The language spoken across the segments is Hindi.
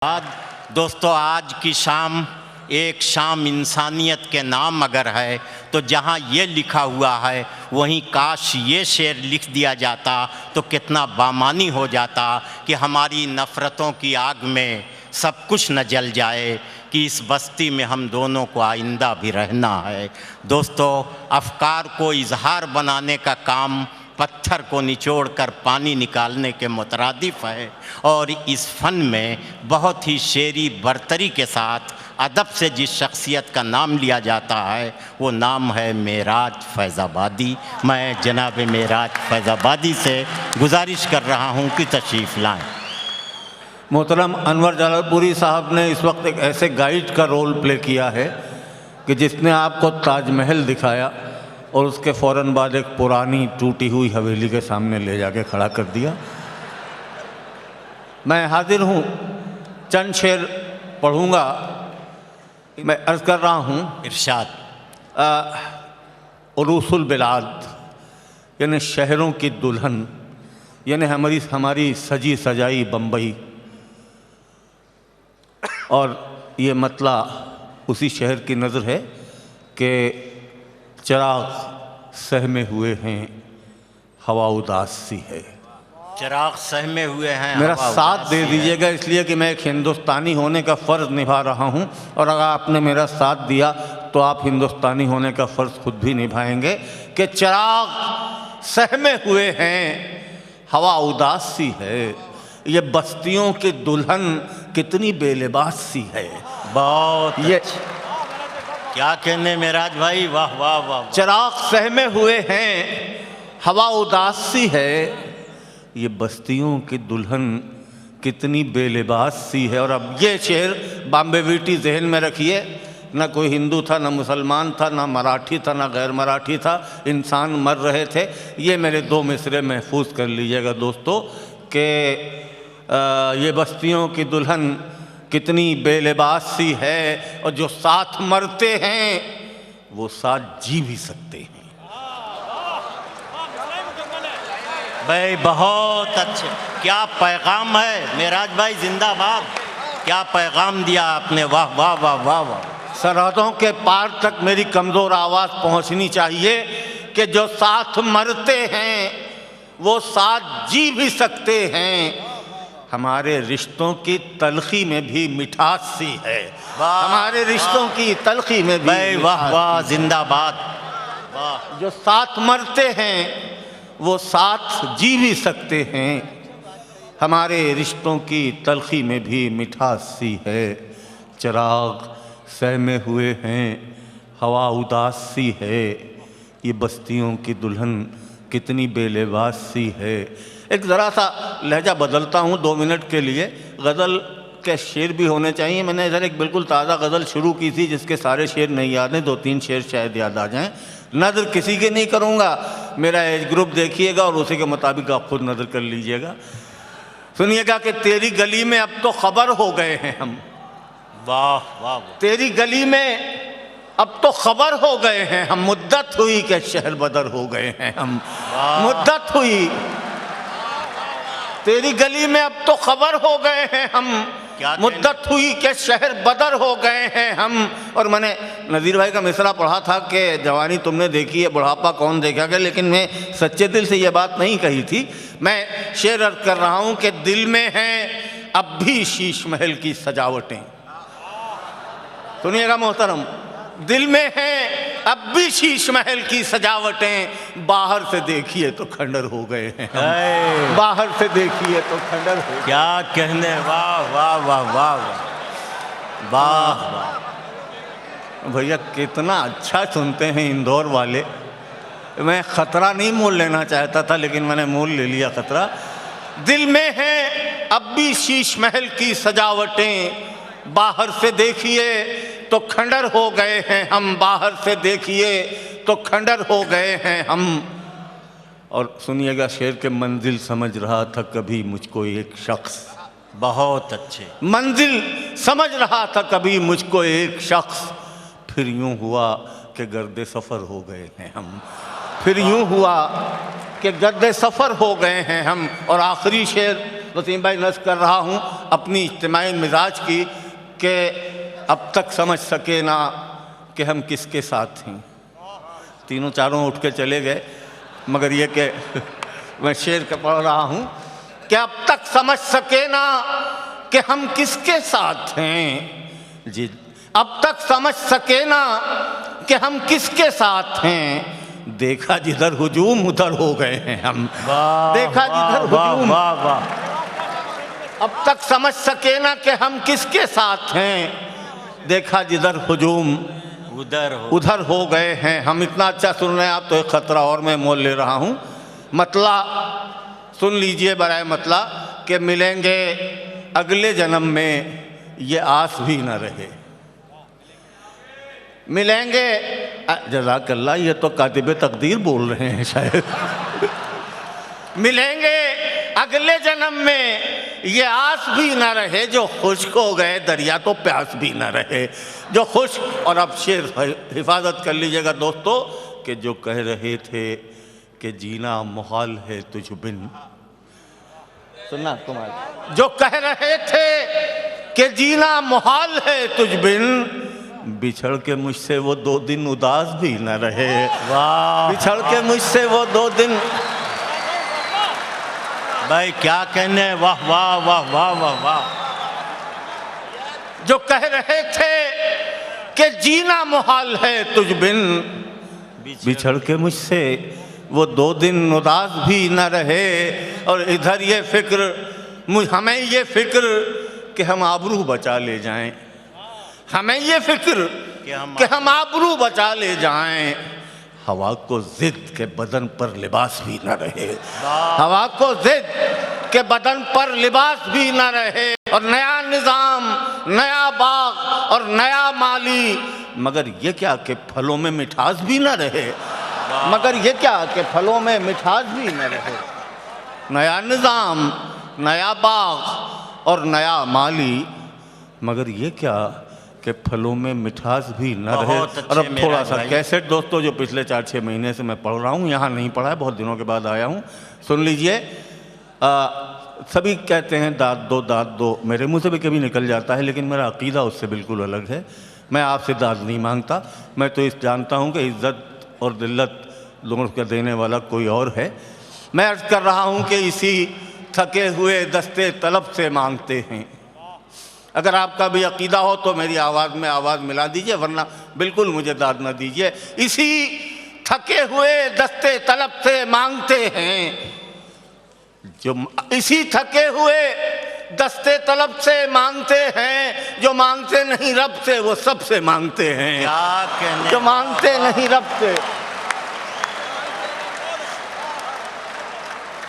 बाद दोस्तों, आज की शाम एक शाम इंसानियत के नाम अगर है तो जहाँ ये लिखा हुआ है वहीं काश ये शेर लिख दिया जाता तो कितना बामानी हो जाता कि हमारी नफ़रतों की आग में सब कुछ न जल जाए कि इस बस्ती में हम दोनों को आइंदा भी रहना है। दोस्तों, अफ़कार को इजहार बनाने का काम पत्थर को निचोड़कर पानी निकालने के मुतरादिफ है और इस फ़न में बहुत ही शेरी बरतरी के साथ अदब से जिस शख्सियत का नाम लिया जाता है वो नाम है मेराज फैज़ाबादी। मैं जनाब मेराज फैज़ाबादी से गुजारिश कर रहा हूँ कि तशरीफ़ लाएँ। मोहतरम अनवर जलालपुरी साहब ने इस वक्त एक ऐसे गाइड का रोल प्ले किया है कि जिसने आपको ताजमहल दिखाया और उसके फ़ौरन बाद एक पुरानी टूटी हुई हवेली के सामने ले जाके खड़ा कर दिया। मैं हाजिर हूँ, चंद शेर पढ़ूँगा। मैं अर्ज़ कर रहा हूँ इरशाद। उरूसुल बिलाद यानी शहरों की दुल्हन, यानी हमारी सजी सजाई बम्बई, और ये मतला उसी शहर की नज़र है कि चिराग सहमे हुए हैं, हवा उदास सी है। चिराग सहमे हुए हैं, मेरा साथ दे दीजिएगा इसलिए कि मैं एक हिंदुस्तानी होने का फ़र्ज़ निभा रहा हूँ और अगर आपने मेरा साथ दिया तो आप हिंदुस्तानी होने का फ़र्ज़ खुद भी निभाएंगे कि चिराग सहमे हुए हैं, हवा उदास सी है, ये बस्तियों की दुल्हन कितनी बेलिबास सी है। बहुत ये क्या कहने मेराज भाई, वाह वाह वाह। चिराग सहमे हुए हैं, हवा उदास सी है, ये बस्तियों की दुल्हन कितनी बेलिबास सी है। और अब ये शेर बॉम्बे वीटी जहन में रखिए, ना कोई हिंदू था, ना मुसलमान था, ना मराठी था, ना गैर मराठी था, इंसान मर रहे थे। ये मेरे दो मिसरे महफूज कर लीजिएगा दोस्तों कि ये बस्तियों की दुल्हन कितनी बेलिबास सी है और जो साथ मरते हैं वो साथ जी भी सकते हैं। भाई बहुत अच्छे, क्या पैगाम है मेराज भाई, जिंदाबाद। क्या पैगाम दिया आपने, वाह वाह वाह वाह वाह। सरहदों के पार तक मेरी कमज़ोर आवाज़ पहुंचनी चाहिए कि जो साथ मरते हैं वो साथ जी भी सकते हैं। हमारे रिश्तों की तलखी में भी मिठास सी है, हमारे रिश्तों की तलखी में भी वाह वाह, जिंदाबाद। वाह। जो साथ मरते हैं वो साथ जी भी सकते हैं, हमारे रिश्तों की तलखी में भी मिठास सी है। चिराग सहमे हुए हैं, हवा उदास सी है, ये बस्तियों की दुल्हन कितनी बेलिबास सी है। एक ज़रा सा लहजा बदलता हूँ 2 मिनट के लिए, गज़ल के शेर भी होने चाहिए। मैंने इधर एक बिल्कुल ताज़ा गज़ल शुरू की थी जिसके सारे शेर नहीं याद हैं, 2-3 शेर शायद याद आ जाएं। नज़र किसी के नहीं करूँगा, मेरा एज ग्रुप देखिएगा और उसी के मुताबिक आप खुद नज़र कर लीजिएगा। सुनिएगा कि तेरी गली में अब तो खबर हो गए हैं हम। वाह वाह। तेरी गली में अब तो खबर हो गए हैं हम, मुद्दत हुई कि शहर बदर हो गए हैं हम। मुद्दत हुई, तेरी गली में अब तो खबर हो गए हैं हम, मुद्दत हुई कि शहर बदर हो गए हैं हम। और मैंने नज़ीर भाई का मिसरा पढ़ा था कि जवानी तुमने देखी है, बुढ़ापा कौन देखेगा, लेकिन मैं सच्चे दिल से ये बात नहीं कही थी। मैं शेर अर्ज़ कर रहा हूँ कि दिल में हैं अब भी शीश महल की सजावटें। सुनिएगा मोहतरम, दिल में हैं अब भी शीश महल की सजावटें, बाहर से देखिए तो खंडर हो गए हैं हम। बाहर से देखिए तो खंडर हो। क्या कहने, वाह वाह वाह वाह वाह वाह। भैया कितना अच्छा सुनते हैं इंदौर वाले। मैं ख़तरा नहीं मोल लेना चाहता था लेकिन मैंने मोल ले लिया ख़तरा। दिल में हैं अब भी शीश महल की सजावटें, बाहर से देखिए तो खंडर हो गए हैं हम, बाहर से देखिए तो खंडर हो गए हैं हम। और सुनिएगा शेर के मंजिल समझ रहा था कभी मुझको एक शख्स। बहुत अच्छे। मंजिल समझ रहा था कभी मुझको एक शख्स, फिर यूं हुआ कि गर्दे सफ़र हो गए हैं हम। फिर यूं हुआ कि गर्दे सफ़र हो गए हैं हम। और आखिरी शेर वसीम भाई नज़ कर रहा हूँ अपनी इज्तिमाई मिजाज की कि अब तक समझ सके ना कि हम किसके साथ हैं। तीनों चारों उठ के चले गए, मगर ये कि मैं शेर का पढ़ रहा हूँ कि अब तक समझ सके ना कि हम किसके साथ हैं। जी, अब तक समझ सके ना कि हम किसके साथ हैं। देखा जिधर हुजूम उधर हो गए हैं हम। देखा जिधर हुजूम, अब तक समझ सके ना कि हम किसके साथ हैं। देखा जिधर हुजूम उधर हो गए हैं हम। इतना अच्छा सुन रहे हैं आप तो एक खतरा और मैं मोल ले रहा हूँ। मतला सुन लीजिए बराए मतला कि मिलेंगे अगले जन्म में ये आस भी न रहे। मिलेंगे, जज़ाकल्लाह, ये तो कातिबे तकदीर बोल रहे हैं शायद। मिलेंगे अगले जन्म में ये आस भी न रहे, जो खुश्क हो गए दरिया तो प्यास भी न रहे। जो खुश्क, और अब शेर हिफाजत कर लीजिएगा दोस्तों, कि जो कह रहे थे कि जीना मुहाल है तुझ बिन, सुनना तुम्हारे, जो कह रहे थे कि जीना मुहाल है तुझ बिन, बिछड़ के मुझसे वो 2 दिन उदास भी न रहे। वाह, बिछड़ के मुझसे वो 2 दिन। भाई क्या कहने, वाह वाह वाह वाह वाह वाह। जो कह रहे थे कि जीना मुहाल है तुझ बिन, बिछड़ के मुझसे वो 2 दिन उदास भी न रहे। और इधर ये फिक्र, हमें ये फिक्र कि हम आबरू बचा ले जाएं। हमें ये फिक्र कि हम आबरू बचा ले जाएं। हवा को जिद के बदन पर लिबास भी न रहे। हवा को जिद के बदन पर लिबास भी न रहे। और नया निज़ाम, नया बाग और नया माली, मगर ये क्या कि फलों में मिठास भी न रहे। मगर ये क्या कि फलों में मिठास भी न रहे। नया निज़ाम, नया बाग और नया माली, मगर ये क्या कि फलों में मिठास भी न रहे। और अब थोड़ा सा कैसेट दोस्तों जो पिछले 4-6 महीने से मैं पढ़ रहा हूँ, यहाँ नहीं पढ़ा है, बहुत दिनों के बाद आया हूँ, सुन लीजिए। सभी कहते हैं दाद दो दाद दो, मेरे मुंह से भी कभी निकल जाता है, लेकिन मेरा अकीदा उससे बिल्कुल अलग है। मैं आपसे दाद नहीं मांगता, मैं तो इस जानता हूँ कि इज़्ज़त और दिल्लत दोनों का देने वाला कोई और है। मैं अर्ज़ कर रहा हूँ कि इसी थके हुए दस्ते तलब से मांगते हैं। अगर आपका भी अकीदा हो तो मेरी आवाज़ में आवाज़ मिला दीजिए, वरना बिल्कुल मुझे दाद न दीजिए। इसी थके हुए दस्ते तलब से मांगते हैं, जो इसी थके हुए दस्ते तलब से मांगते हैं। जो मांगते नहीं रब से वो सबसे मांगते हैं। क्या कहने, जो मांगते नहीं रब से,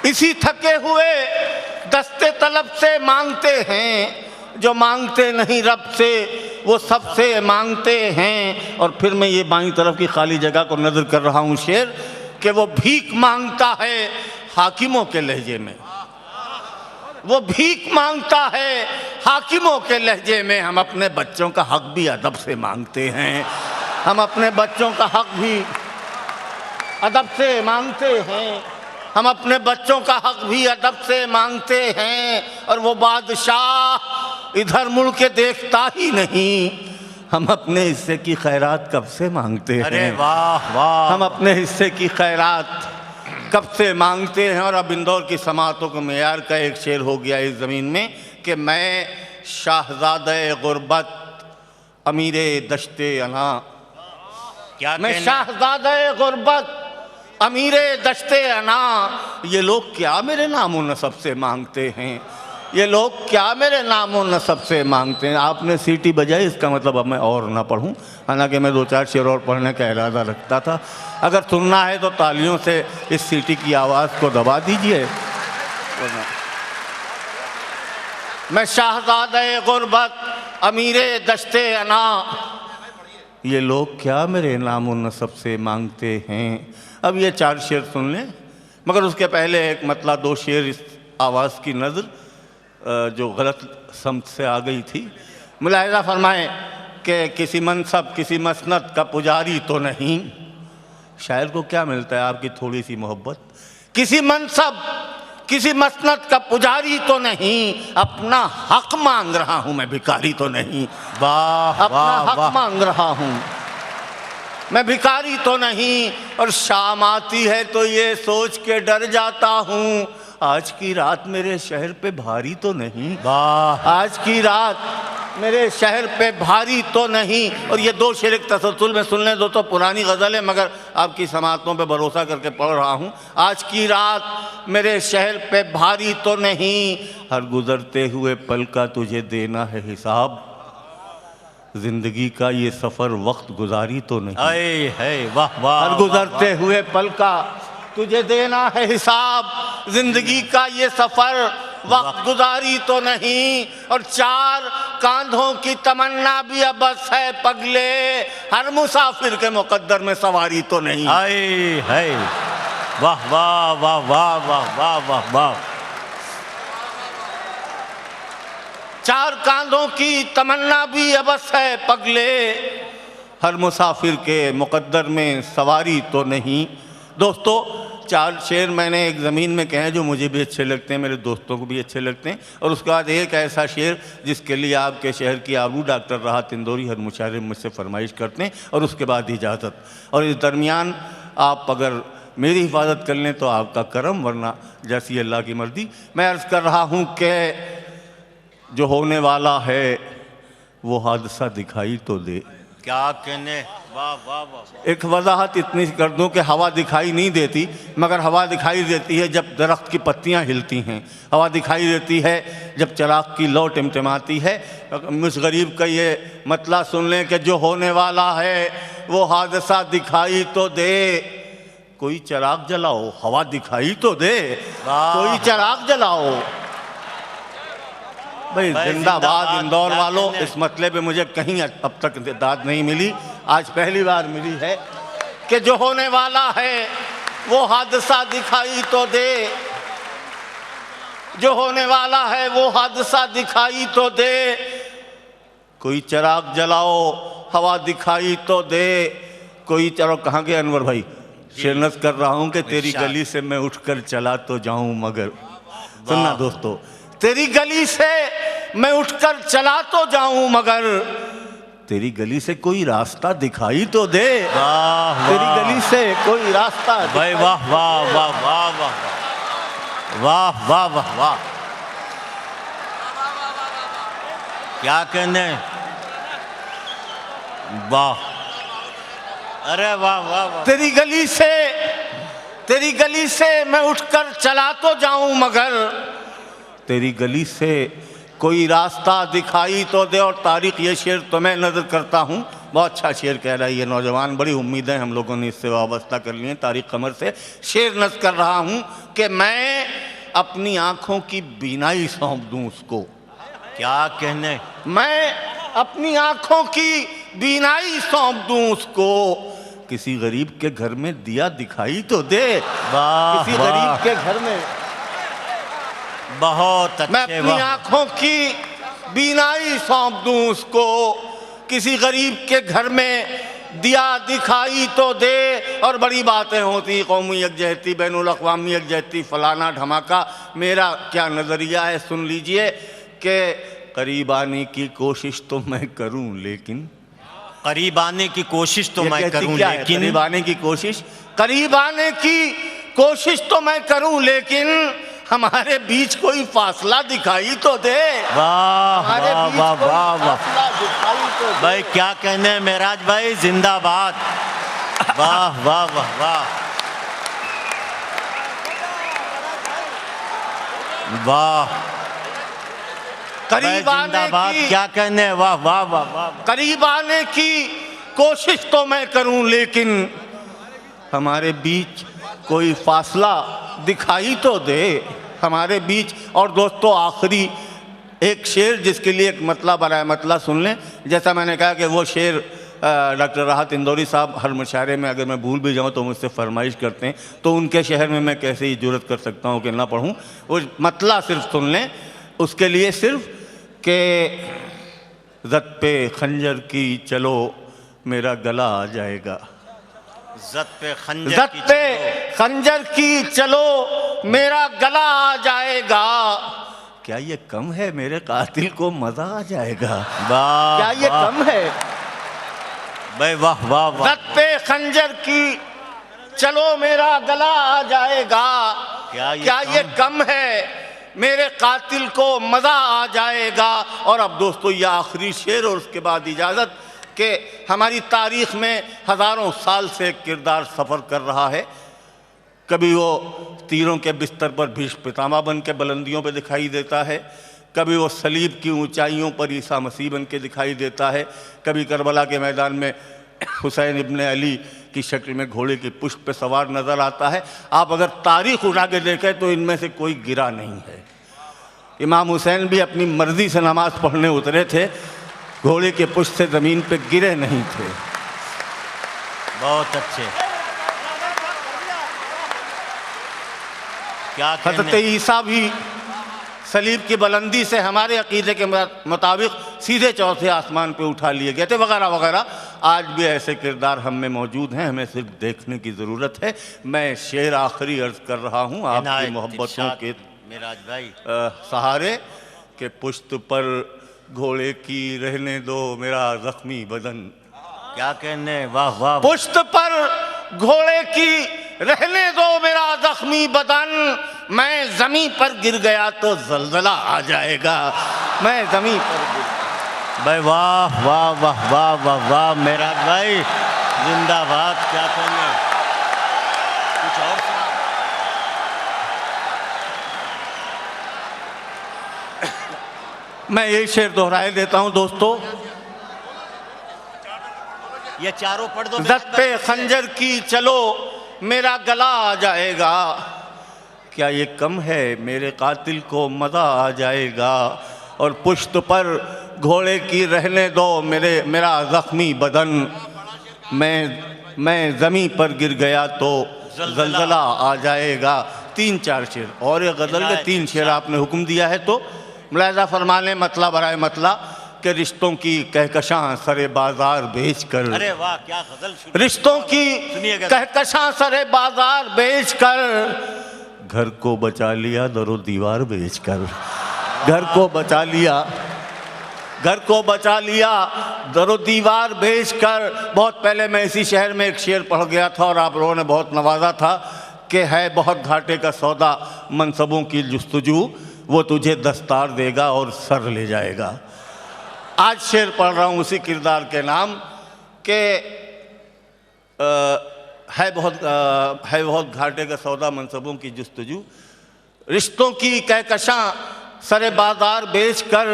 इसी थके हुए दस्ते तलब से मांगते हैं। जो मांगते नहीं रब से वो सबसे मांगते हैं। और फिर मैं ये बाईं तरफ की खाली जगह को नजर कर रहा हूँ शेर, कि वो भीख मांगता है हाकिमों के लहजे में। वो भीख मांगता है हाकिमों के लहजे में। हम अपने बच्चों का हक भी अदब से मांगते हैं। हम अपने बच्चों का हक भी अदब से मांगते हैं। हम अपने बच्चों का हक भी अदब से मांगते हैं। और वो बादशाह इधर मुड़ के देखता ही नहीं। हम अपने हिस्से की खैरात कब से मांगते हैं। अरे वाह वाह, हम अपने हिस्से की खैरात कब से मांगते हैं। और अब इंदौर की समातों को मेयार का एक शेर हो गया इस ज़मीन में, कि मैं शाहज़ादे गुरबत अमीरे दश्ते अना। क्या मैं शाहज़ादे गुरबत अमीरे दश्ते अना। ये लोग क्या मेरे नामो नसब से मांगते हैं। ये लोग क्या मेरे नामो नसब से मांगते हैं। आपने सीटी बजाई, इसका मतलब अब मैं और ना पढ़ूं, हालांकि मैं 2-4 शेर और पढ़ने का इरादा रखता था। अगर सुनना है तो तालियों से इस सीटी की आवाज़ को दबा दीजिए। मैं शाहज़ादे गुरबत अमीरे दश्ते अना। ये लोग क्या मेरे नामो नसब से मांगते हैं। अब ये 4 शेर सुन लें, मगर उसके पहले एक मतला 2 शेर इस आवाज़ की नज़र जो गलत समत से आ गई थी। मुलाहिज़ा फरमाएं कि किसी मनसब किसी मसनद का पुजारी तो नहीं। शायर को क्या मिलता है आपकी थोड़ी सी मोहब्बत। किसी मनसब किसी मसनद का पुजारी तो नहीं, अपना हक मांग रहा हूं मैं, भिखारी तो नहीं। वाह अपना वाह हक वाह। मांग रहा हूं मैं, भिखारी तो नहीं। और शाम आती है तो ये सोच के डर जाता हूं, आज की रात मेरे शहर पे भारी तो नहीं। वाह आज की रात मेरे शहर पे भारी तो नहीं। और ये दो शेर एक तसलसल में सुन लें, दो तो पुरानी गज़ल है मगर आपकी समाअतों पे भरोसा करके पढ़ रहा हूँ। आज की रात मेरे शहर पे भारी तो नहीं, हर गुजरते हुए पल का तुझे देना है हिसाब, जिंदगी का ये सफ़र वक्त गुजारी तो नहीं। है वाह वाह। हर गुजरते हुए पल का तुझे देना है हिसाब, जिंदगी का ये सफ़र वक्त गुजारी तो नहीं। और चार कांधों की तमन्ना भी अब बस है पगले, हर मुसाफिर के मुकद्दर में सवारी तो नहीं। है वाह वाह वाह वाह वाह वाह वाह वाह। चार कांधों की तमन्ना भी अबस है पगले, हर मुसाफिर के मुकद्दर में सवारी तो नहीं। दोस्तों, चार शेर मैंने एक ज़मीन में कहे हैं जो मुझे भी अच्छे लगते हैं, मेरे दोस्तों को भी अच्छे लगते हैं। और उसके बाद एक ऐसा शेर जिसके लिए आपके शहर की आबू डॉक्टर राहत इंदौरी हर मुशायरे मुझसे फरमाइश करते हैं, और उसके बाद इजाज़त। और इस दरमियान आप अगर मेरी हिफाजत कर लें तो आपका करम, वरना जैसी अल्लाह की मर्ज़ी। मैं अर्ज़ कर रहा हूँ कि जो होने वाला है वो हादसा दिखाई तो दे। क्या कहने, वाह वाह वाह। एक वजाहत इतनी कर दूं कि हवा दिखाई नहीं देती, मगर हवा दिखाई देती है जब दरख्त की पत्तियां हिलती हैं। हवा दिखाई देती है जब चिराग की लौ टिमटिमाती है। मुझ गरीब का ये मतला सुन लें कि जो होने वाला है वो हादसा दिखाई तो दे। कोई चिराग जलाओ, हवा दिखाई तो दे। कोई चिराग जलाओ। भाई जिंदाबाद इंदौर वालों, इस मतले पे मुझे कहीं अब तक दाद नहीं मिली, आज पहली बार मिली है कि जो होने वाला है वो हादसा दिखाई तो दे। जो होने वाला है वो हादसा दिखाई तो दे। कोई चिराग जलाओ, हवा दिखाई तो दे। कोई चलो, कहाँ गए अनवर भाई? शेरनस कर रहा हूँ कि तेरी गली से मैं उठकर चला तो जाऊं मगर, सुनना दोस्तों, तेरी गली से मैं उठकर चला तो जाऊं मगर तेरी गली से कोई रास्ता दिखाई तो दे। वाह तेरी गली से कोई रास्ता भाई, वाह वाह वाह वाह वाह वाह वाह वाह वाह। क्या कहने, वाह, अरे वाह वाह वाह। तेरी गली से मैं उठकर चला तो जाऊं मगर तेरी गली से कोई रास्ता दिखाई तो दे। और तारीख ये शेर तो मैं नज़र करता हूँ, बहुत अच्छा शेर कह रहा है ये नौजवान, बड़ी उम्मीदें हम लोगों ने इससे वाबस्ता कर ली हैं। तारीख कमर से शेर नज़र कर रहा हूँ कि मैं अपनी आँखों की बीनाई सौंप दूँ उसको। क्या कहने, मैं अपनी आँखों की बीनाई सौंप दूँ उसको। किसी गरीब के घर में दिया दिखाई तो दे। वाह किसी वाह, गरीब के घर में बहुत अच्छे। मैं अपनी आँखों की बीनाई सौंप दूं उसको। किसी गरीब के घर में दिया दिखाई तो दे। और बड़ी बातें होती, कौमी यकजहती, बैनुल अक़वामी यकजहती, फलाना धमाका। मेरा क्या नज़रिया है सुन लीजिए कि करीब आने की कोशिश तो मैं करूं लेकिन, करीब आने की कोशिश तो मैं करूं लेकिन, करीब आने की कोशिश, करीब आने की कोशिश तो मैं करूं लेकिन हमारे बीच कोई फासला दिखाई तो दे। वाह वाह वाह वाह वाह दिखाई तो दे। भाई, क्या कहने मेराज भाई, जिंदाबाद। वाह वाह वाह वाह वाह। करीब आने की, क्या कहने, वाह वाह वाह वाह। करीब आने की कोशिश तो मैं करूं लेकिन हमारे बीच कोई फासला दिखाई तो दे। हमारे बीच। और दोस्तों, आखिरी एक शेर जिसके लिए एक मतला बनाया, मतला सुन लें। जैसा मैंने कहा कि वो शेर डॉक्टर राहत इंदौरी साहब हर मुशायरे में अगर मैं भूल भी जाऊँ तो मुझसे फरमाइश करते हैं, तो उनके शहर में मैं कैसे ही जुर्रत कर सकता हूँ कि ना पढ़ूँ। वो मतला सिर्फ सुन लें, उसके लिए सिर्फ के ज़द पे खंजर की चलो मेरा गला आ जाएगा। ज़द पे खंजर की चलो मेरा गला आ जाएगा। क्या ये कम है, मेरे कातिल को मजा आ जाएगा। वाह, क्या ये वाह। कम है? भाई वाह वाह वाह। रत्ते खंजर की चलो मेरा गला आ जाएगा। क्या ये कम है, मेरे कातिल को मजा आ जाएगा। और अब दोस्तों ये आखिरी शेर और उसके बाद इजाजत कि हमारी तारीख में हजारों साल से एक किरदार सफर कर रहा है। कभी वो तीरों के बिस्तर पर भीष्म पितामह बन के बुलंदियों पर दिखाई देता है, कभी वो सलीब की ऊंचाइयों पर ईसा मसीह बन के दिखाई देता है, कभी करबला के मैदान में हुसैन इब्ने अली की शक्ल में घोड़े की पुष्ट पे सवार नजर आता है। आप अगर तारीख उठा के देखें तो इनमें से कोई गिरा नहीं है। इमाम हुसैन भी अपनी मर्जी से नमाज पढ़ने उतरे थे, घोड़े के पुष्ट से जमीन पे गिरे नहीं थे। बहुत अच्छे। क्या हज़रत ईसा भी सलीब की बुलंदी से हमारे अकीदे के मुताबिक सीधे चौथे आसमान पे उठा लिए गए थे, वगैरह वगैरह। आज भी ऐसे किरदार हम में मौजूद हैं, हमें सिर्फ देखने की ज़रूरत है। मैं शेर आखिरी अर्ज कर रहा हूँ आपकी मोहब्बतों के मिराज भाई सहारे के पुश्त पर घोड़े की रहने दो मेरा जख्मी बदन। क्या कहने, वाह वाह। पुश्त पर घोड़े की रहने दो मेरा जख्मी बदन, मैं जमीन पर गिर गया तो जलजला आ जाएगा। मैं जमीन पर गिर। भाई वाह वाह वाह वाह वाह वाह मेरा भाई, जिंदाबाद। क्या कहने, कुछ और सुना? मैं ये शेर दोहराए देता हूं दोस्तों। ये चारों पढ़ दो। जत्ते खंजर की चलो मेरा गला आ जाएगा। क्या ये कम है, मेरे कातिल को मज़ा आ जाएगा। और पुश्त पर घोड़े की रहने दो मेरा ज़ख्मी बदन, मैं ज़मीं पर गिर गया तो जलजला आ जाएगा। 3-4 शेर और ये गज़ल के 3 शेर आपने हुक्म दिया है तो मुलाहिज़ा फरमाने मतला बराए मतला के रिश्तों की कहकशां सरे बाजार बेच कर। अरे वाह, क्या गजल। रिश्तों की कहकशां सरे बाजार बेच कर, घर को बचा लिया दरो दीवार बेच कर। घर को बचा लिया, घर को बचा लिया दरो दीवार बेच कर। बहुत पहले मैं इसी शहर में एक शेर पढ़ गया था और आप लोगों ने बहुत नवाजा था कि है बहुत घाटे का सौदा मनसबों की जुस्तजू, वो तुझे दस्तार देगा और सर ले जाएगा। आज शेर पढ़ रहा हूँ उसी किरदार के नाम के है बहुत घाटे का सौदा मनसबों की जुस्तजू, रिश्तों की कहकशां सरे बाजार बेच कर,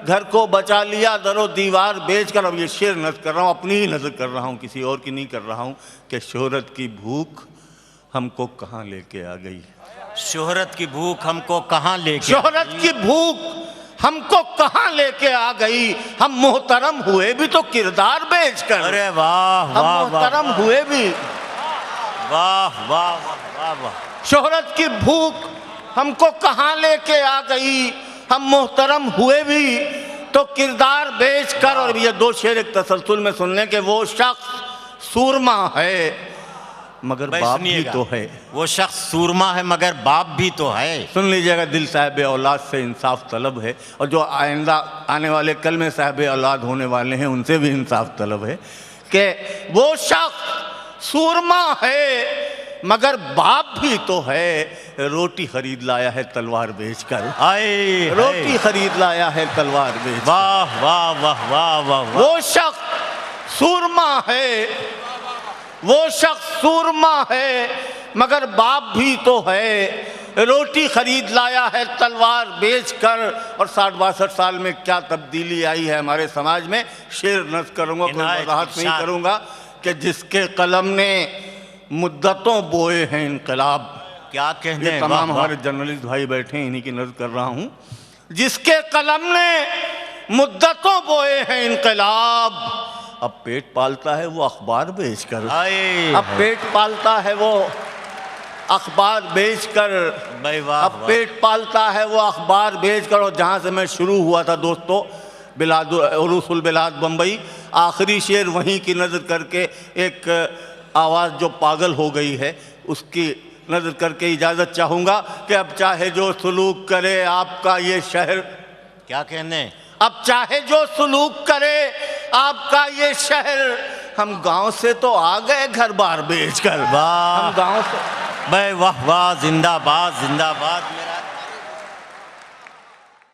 घर को बचा लिया दरो दीवार बेच कर। अब ये शेर नज़र कर रहा हूँ, अपनी ही नज़र कर रहा हूँ, किसी और की नहीं कर रहा हूँ कि शोहरत की भूख हमको कहाँ लेके आ गई। शोहरत की भूख हमको कहाँ लेके, शोहरत की भूख हमको कहाँ लेके आ गई। हम मोहतरम हुए भी तो किरदार बेचकर। अरे वाह हम वाह मोहतरम हुए भी। वाह वाह वाह वाह। शोहरत की भूख हमको कहाँ लेके आ गई, हम मोहतरम हुए भी तो किरदार बेचकर। और ये 2 शेर एक तसलसल में सुनने के, वो शख्स सूरमा है मगर बाप भी तो है। वो शख्स सूरमा है मगर बाप भी तो है। सुन लीजिएगा, दिल साहिब औलाद से इंसाफ तलब है, और जो आइंदा आने वाले कल में साहिब औलाद होने वाले हैं उनसे भी इंसाफ तलब है कि वो शख्स सूरमा है मगर बाप भी तो है। रोटी खरीद लाया है तलवार बेचकर। आए रोटी खरीद लाया है तलवार बेच। वाह वाह वाह वाह वाह। वो शख्स सूरमा है, वो शख्स सूरमा है मगर बाप भी तो है। रोटी खरीद लाया है तलवार बेचकर। और 60-62 साल में क्या तब्दीली आई है हमारे समाज में, शेर नज़र करूँगा, कोई वजाहत नहीं करूँगा कि जिसके कलम ने मुद्दतों बोए हैं इनकलाब। क्या कहने, ये तमाम हमारे जर्नलिस्ट भाई बैठे हैं, इन्हीं की नज़र कर रहा हूँ। जिसके कलम ने मुद्दतों बोए हैं इनकलाब, अब पेट पालता है वो अखबार बेचकर। अब पेट पालता है वो अखबार बेचकर। अब पेट पालता है वो अखबार बेचकर। और जहाँ से मैं शुरू हुआ था दोस्तों, बिलाद उरूसुल बिलाद बम्बई, आखिरी शेर वहीं की नज़र करके एक आवाज़ जो पागल हो गई है उसकी नजर करके इजाज़त चाहूँगा कि अब चाहे जो सलूक करे आपका ये शहर, क्या कहने, अब चाहे जो सलूक करे आपका ये शहर, हम गांव से तो आ गए घर बार बेचकर, वाह हम गांव से भाई, वाह वाह, जिंदाबाद जिंदाबाद मेरा